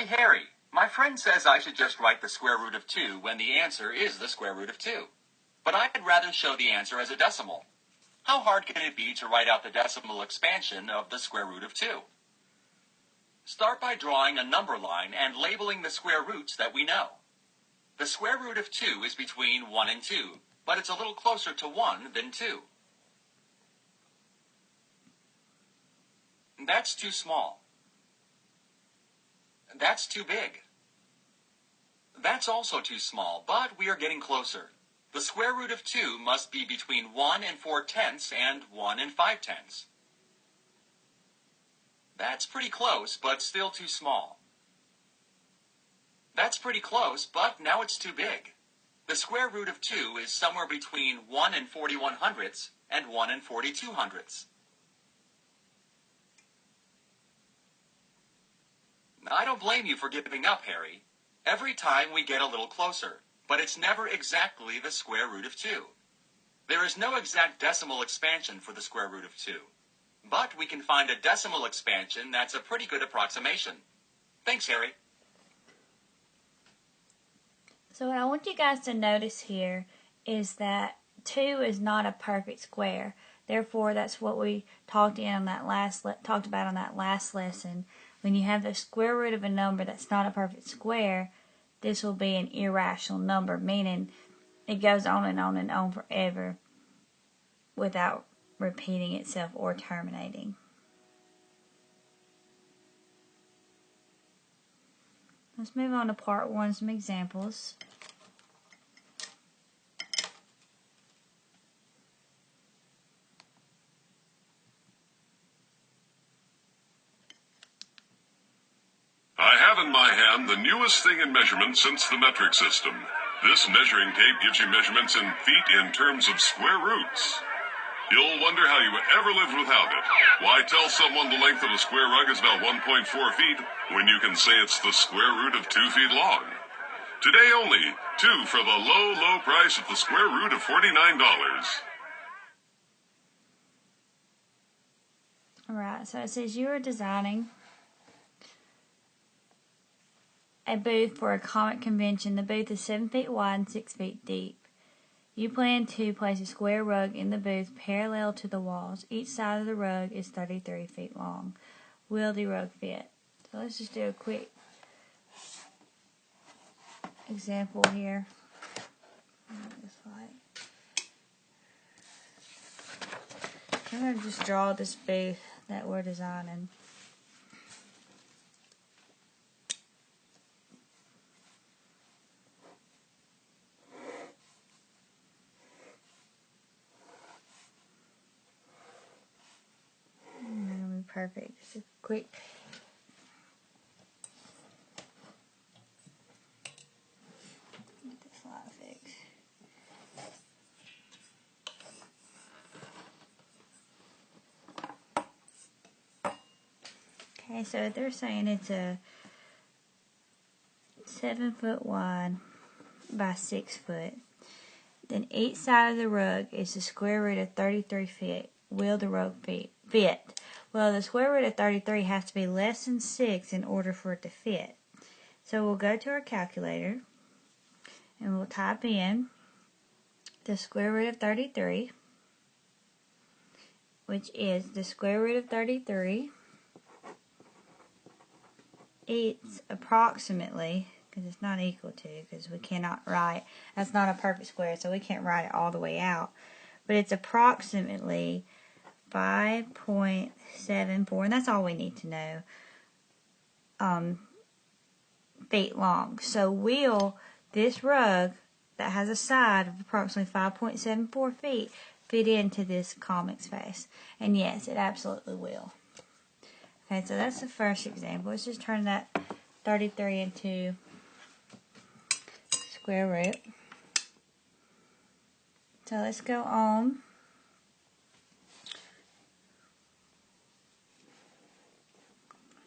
Hey Harry, my friend says I should just write the square root of 2 when the answer is the square root of 2. But I'd rather show the answer as a decimal. How hard can it be to write out the decimal expansion of the square root of 2? Start by drawing a number line and labeling the square roots that we know. The square root of 2 is between 1 and 2, but it's a little closer to 1 than 2. That's too small. That's too big. That's also too small, but we are getting closer. The square root of 2 must be between 1 and 4/10 and 1 and 5/10. That's pretty close, but still too small. That's pretty close, but now it's too big. The square root of 2 is somewhere between 1 and 41/100 and 1 and 42/100. I don't blame you for giving up, Harry. Every time we get a little closer, but it's never exactly the square root of 2. There is no exact decimal expansion for the square root of 2. But we can find a decimal expansion that's a pretty good approximation. Thanks, Harry. So what I want you guys to notice here is that 2 is not a perfect square. Therefore, that's what we talked about on that last lesson. When you have the square root of a number that's not a perfect square, this will be an irrational number, meaning it goes on and on and on forever without repeating itself or terminating. Let's move on to part 1, some examples. I have in my hand the newest thing in measurement since the metric system. This measuring tape gives you measurements in feet in terms of square roots. You'll wonder how you ever lived without it. Why tell someone the length of a square rug is about 1.4 feet when you can say it's the square root of 2 feet long? Today only, 2 for the low, low price of the square root of $49. Alright, so it says you are designing a booth for a comic convention. The booth is 7 feet wide and 6 feet deep. You plan to place a square rug in the booth parallel to the walls. Each side of the rug is 33 feet long. Will the rug fit? So let's just do a quick example here. I'm going to just draw this booth that we're designing. Perfect. Just a quick get this slide fixed. Okay, so they're saying it's a 7 foot wide by 6 foot. Then each side of the rug is the square root of 33 feet. Will the rug fit? Well, the square root of 33 has to be less than 6 in order for it to fit. So we'll go to our calculator and we'll type in the square root of 33, which is the square root of 33. It's approximately, because it's not equal to, because we cannot write, that's not a perfect square, so we can't write it all the way out. But it's approximately 5.74, and that's all we need to know, feet long. So will this rug that has a side of approximately 5.74 feet fit into this comic space? And yes, it absolutely will. Okay, so that's the first example. Let's just turn that 33 into square root. So let's go on.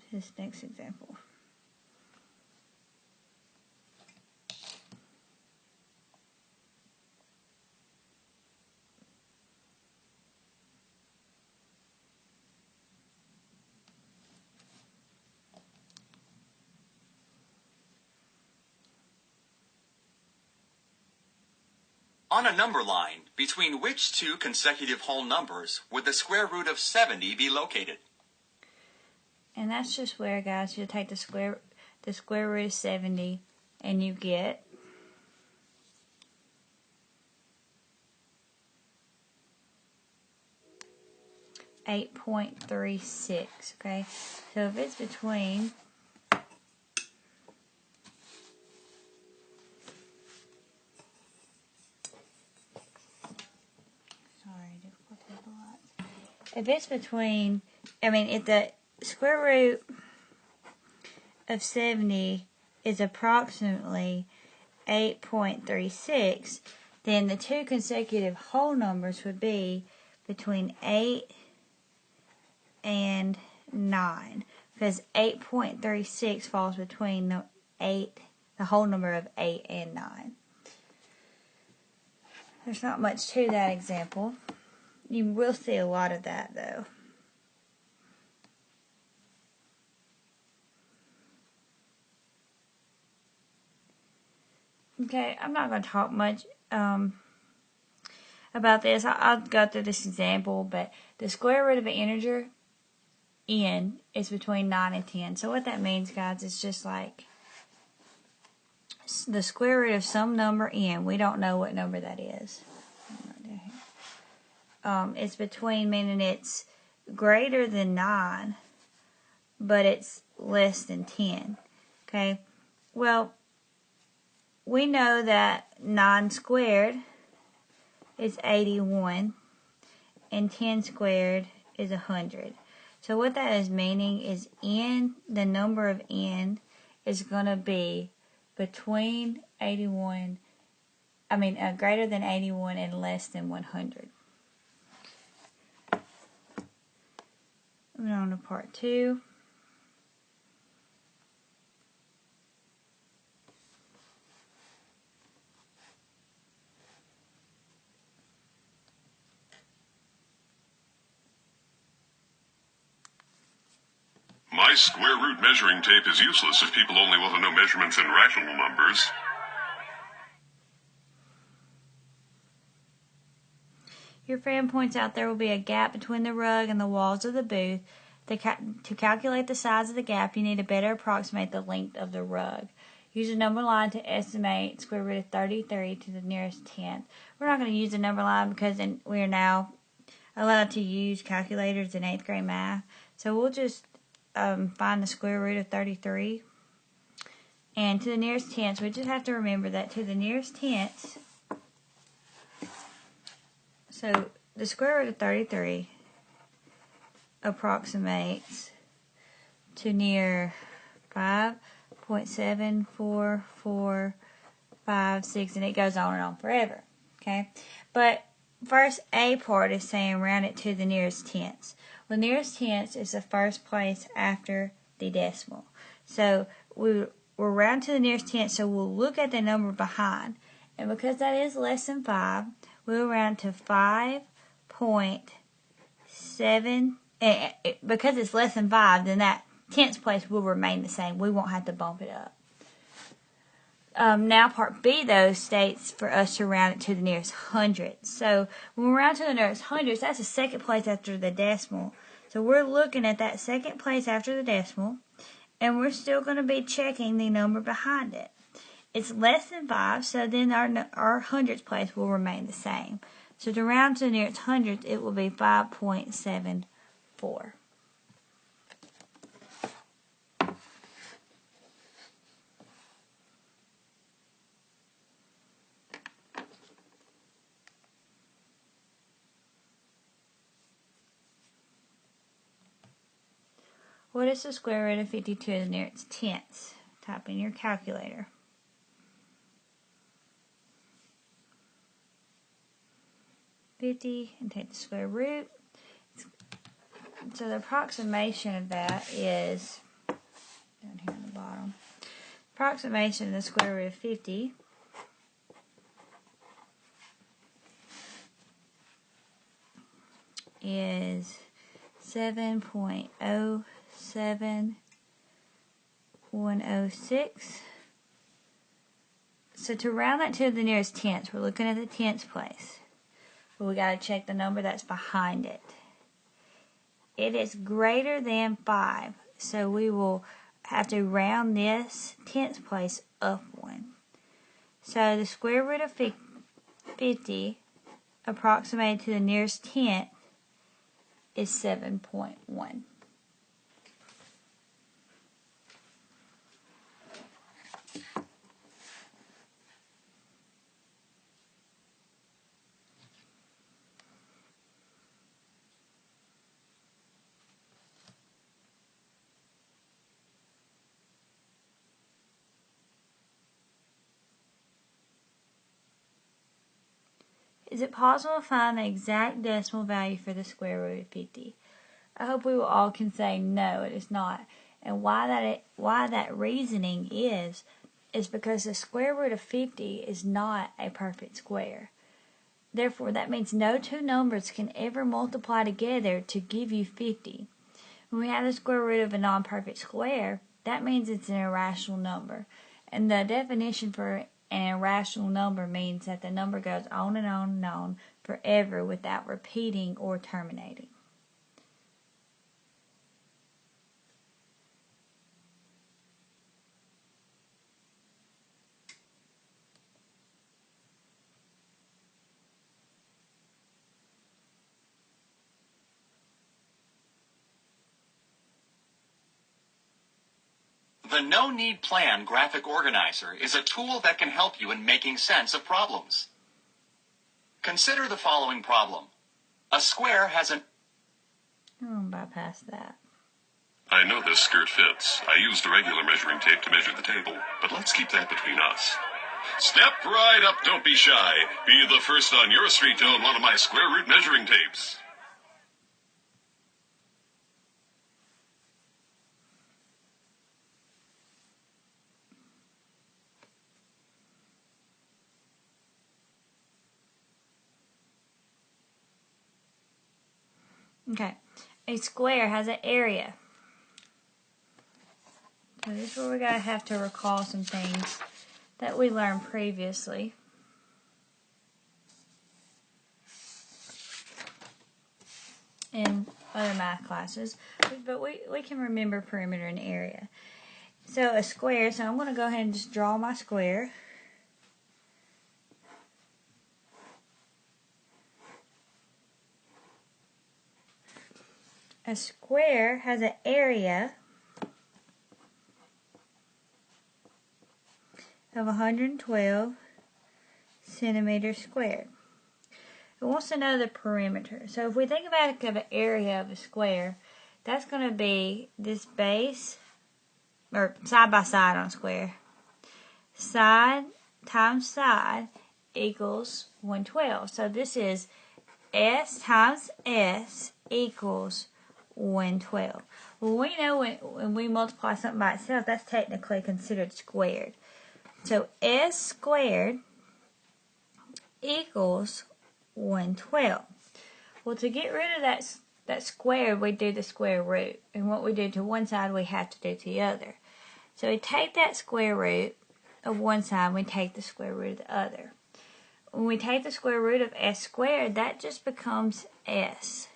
This next example. On a number line, between which two consecutive whole numbers would the square root of 70 be located? And that's just where, guys, you'll take the square root of 70 and you get 8.36, okay? So if it's between if it's between, if the square root of 70 is approximately 8.36, then the two consecutive whole numbers would be between 8 and 9, because 8.36 falls between the whole number of 8 and 9. There's not much to that example. You will see a lot of that, though. Okay, I'm not going to talk much about this. I'll go through this example, but the square root of an integer, n, is between 9 and 10. So what that means, guys, is just like the square root of some number n. We don't know what number that is. It's between, meaning it's greater than 9, but it's less than 10. Okay? Well, we know that 9 squared is 81, and 10 squared is 100. So what that is meaning is n, the number of n, is going to be between greater than 81 and less than 100. Moving on to part 2. My square root measuring tape is useless if people only want to know measurements in rational numbers. Your friend points out there will be a gap between the rug and the walls of the booth. To calculate the size of the gap, you need to better approximate the length of the rug. Use a number line to estimate square root of 33 to the nearest tenth. We're not going to use a number line because we are now allowed to use calculators in 8th grade math. So we'll just find the square root of 33. And to the nearest tenth, we just have to remember that to the nearest tenth, so the square root of 33 approximates to near 5.74456, and it goes on and on forever. Okay? But first A part is saying round it to the nearest tenths. Well, nearest tenths is the first place after the decimal. So we're round to the nearest tenth, so we'll look at the number behind. And because that is less than 5, we'll round to 5.7. Because it's less than 5, then that tenths place will remain the same. We won't have to bump it up. Now part B, though, states for us to round it to the nearest hundredths. So when we round to the nearest hundredths, that's the second place after the decimal. So we're looking at that second place after the decimal, and we're still going to be checking the number behind it. It's less than 5, so then our hundredths place will remain the same. So to round to the nearest hundredths, it will be 5.74. What is the square root of 52 to the nearest tenths? Type in your calculator. And take the square root. So the approximation of that is down here on the bottom. Approximation of the square root of 50 is 7.07106. So to round that to the nearest tenth, we're looking at the tenths place. But we got to check the number that's behind it. It is greater than 5, so we will have to round this tenths place up 1. So the square root of 50 approximated to the nearest tenth is 7.1. Is it possible to find the exact decimal value for the square root of 50? I hope we all can say no, it is not. And why that reasoning is because the square root of 50 is not a perfect square. Therefore, that means no two numbers can ever multiply together to give you 50. When we have the square root of a non-perfect square, that means it's an irrational number. And the definition for an irrational number means that the number goes on and on and on forever without repeating or terminating. The no-need plan graphic organizer is a tool that can help you in making sense of problems. Consider the following problem. A square has an... I'm going to bypass that. I know this skirt fits. I used a regular measuring tape to measure the table, but let's keep that between us. Step right up, don't be shy. Be the first on your street to own one of my square root measuring tapes. Okay, a square has an area. So this is where we're going to have to recall some things that we learned previously. In other math classes, but we can remember perimeter and area. So a square, so I'm going to go ahead and just draw my square. A square has an area of 112 centimeters squared. It wants to know the perimeter. So if we think about an area of a square, that's going to be this base, or side by side on a square. Side times side equals 112. So this is S times S equals 112. Well, we know when we multiply something by itself, that's technically considered squared. So S squared equals 112. Well, to get rid of that squared, we do the square root. And what we do to one side, we have to do to the other. So we take that square root of one side, we take the square root of the other. When we take the square root of S squared, that just becomes S.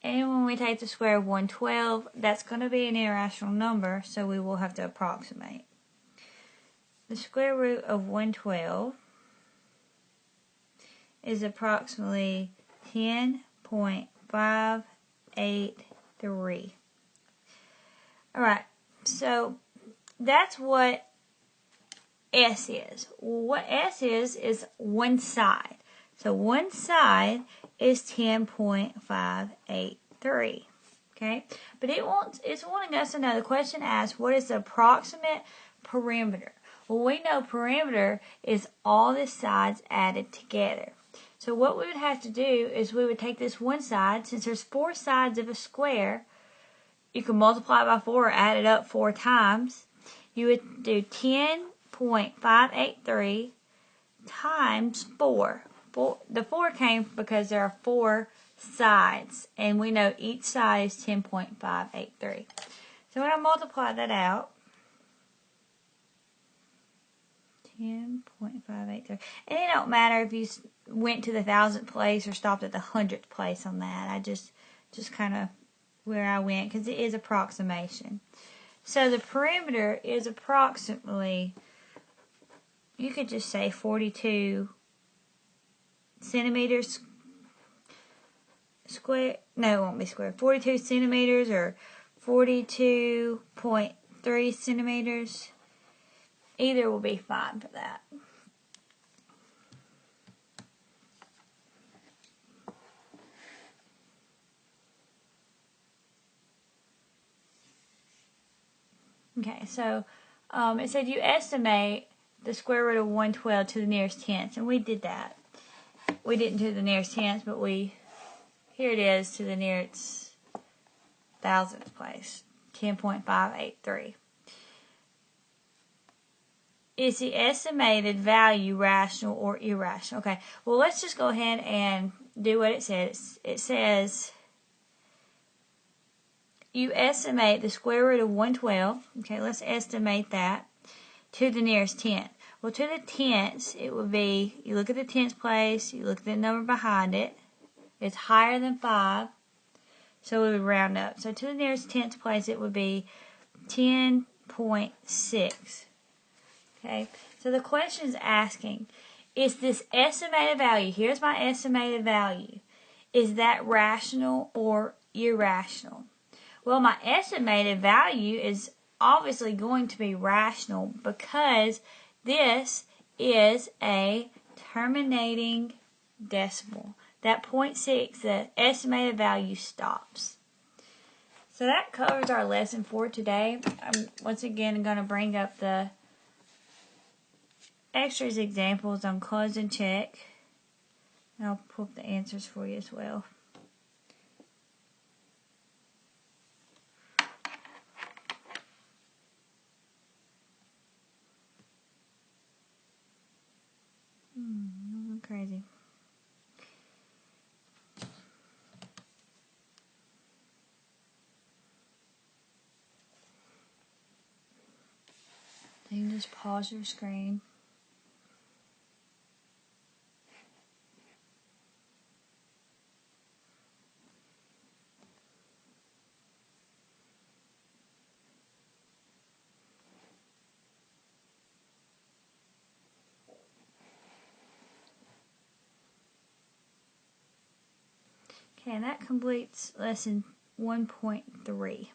And when we take the square of 112, that's going to be an irrational number, so we will have to approximate. The square root of 112 is approximately 10.583. Alright, so that's what S is. What S is one side. So one side is 10.583. Okay? But it's wanting us to know, the question asks, what is the approximate perimeter? Well, we know perimeter is all the sides added together. So what we would have to do is we would take this one side, since there's 4 sides of a square, you can multiply it by 4 or add it up 4 times. You would do 10.583 times 4. The 4 came because there are 4 sides, and we know each side is 10.583. So when I multiply that out, 10.583. And it don't matter if you went to the 1,000th place or stopped at the 100th place on that. I just kind of where I went because it is approximation. So the perimeter is approximately, you could just say 42 centimeters square. No, it won't be square. 42 centimeters or 42.3 centimeters. Either will be fine for that. Okay, so it said you estimate the square root of 112 to the nearest tenth, and we did that. We didn't do the nearest tenth, but here it is to the nearest 1,000th place, 10.583. Is the estimated value rational or irrational? Okay, well, let's just go ahead and do what it says. It says you estimate the square root of 112. Okay, let's estimate that to the nearest tenth. Well, to the tenths, it would be, you look at the tenth place, you look at the number behind it. It's higher than 5, so we would round up. So to the nearest tenth place, it would be 10.6. Okay, so the question is asking, is this estimated value, here's my estimated value, is that rational or irrational? Well, my estimated value is obviously going to be rational because this is a terminating decimal. That 0.6, the estimated value stops. So that covers our lesson for today. I'm once again going to bring up the extras examples on close and check. And I'll pull up the answers for you as well. I'm crazy. You can just pause your screen. Okay, and that completes lesson 1.3.